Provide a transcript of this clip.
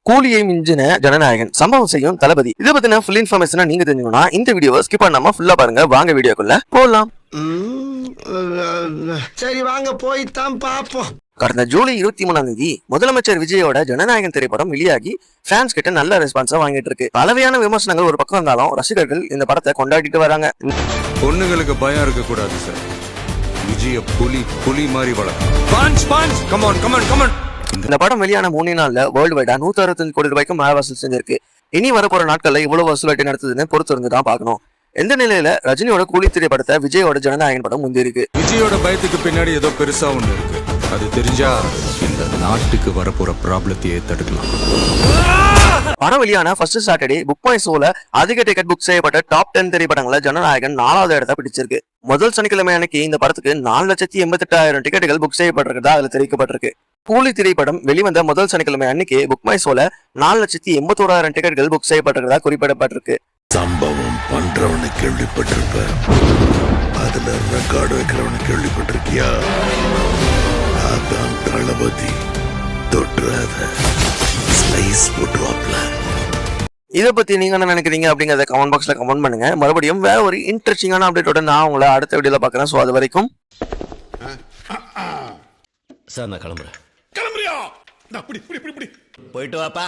கூலியை மிஞ்சின ஜனநாயகன் சம்பவம் செய்யும் தளபதி. இதை பத்தின ஃபுல் இன்ஃபர்மேஷன் நீங்க தெரிஞ்சுக்கணும்னா இந்த வீடியோவை ஸ்கிப் பண்ணாம ஃபுல்லா பாருங்க. வாங்க வீடியோக்குள்ள போலாம். சரி வாங்க போய்தான் பாப்போம். கடந்த ஜூலை 23 முதலமைச்சர் விஜயோட ஜனநாயகன் திரைப்படம் வெளியாகி ஃபேன்ஸ் கிட்ட நல்ல ரெஸ்பான்ஸா வாங்கிட்டு இருக்கு. பலவையான விமர்சனங்கள் ஒரு பக்கம் இருந்தாலும் ரசிகர்கள் இந்த படத்தை கொண்டாடிட்டு வராங்க. பொண்ணுங்களுக்கு பயம் இருக்க கூடாது சார். விஜய புலி மாதிரி வளர்க்கும். இந்த படம் வெளியான 3 நாள்ல வேர்ல்டு வைடா 165 கோடி ரூபாய்க்கு மேல வசூல் செஞ்சிருக்கு. இனி வரப்போற நாட்கள்ல இவ்வளவு வசூல் வெட்டி நடத்துதுன்னு பொறுத்து இருந்துதான் பாக்கணும். எந்த நிலையில ரஜினியோட கூலி திரைப்படத்தை விஜயோட ஜனநாயகன் படம் முந்தி இருக்கு. விஜயோட பயத்துக்கு பின்னாடி ஏதோ பெருசா ஒண்ணு இருக்கு. அது தெரிஞ்சா இந்த நாட்டுக்கு வரப்போற ப்ராப்ளத்தையே தடுக்கலாம். படம் வெளியான ஃபர்ஸ்ட் சாட்டர்டே புக் மை ஷோல அதிக டிக்கெட் புக் செய்யப்பட்ட டாப் 10 திரைப்படங்கள ஜனநாயகன் 4வது இடத்தை பிடிச்சிருக்கு. முதல் சனிக்கிழமை அன்னைக்கு இந்த படத்துக்கு 4,88,000 டிக்கெட்டுகள் புக் செய்யப்பட்டிருக்கிறதா அதுல தெரிவிக்கப்பட்டிருக்கு. கூலி திரைப்படம் வெளிவந்த முதல் சனிக்கிழமை அன்னைக்கு புக் மை ஷோல 4,81,000 டிக்கெட்டுகள் புக் செய்யப்பட்டிருக்கிறதா குறிப்பிடப்பட்டிருக்கு. சம்பவம் பண்றவனை கேள்விப்பட்டிருப்ப, அதுல ரெக்கார்டு வைக்கிறவனை கேள்விப்பட்டிருக்கியா? அதான் தளபதி தொற்றாத ஸ்லைஸ் போட்டுவாப்ல. இதை பத்தி நீங்க என்ன நினைக்கிறீங்க அப்படிங்கறத கமெண்ட் பாக்ஸ்ல கமெண்ட் பண்ணுங்க. மறுபடியும் வேற ஒரு இன்ட்ரெஸ்டிங்கான அப்டேட்டோட நான் உங்களை அடுத்த வீடியோல பாக்குறேன். சோ அது வரைக்கும் சார் நான் கிளம்புறேன். கிளம்புறியா? போயிட்டு வாப்பா.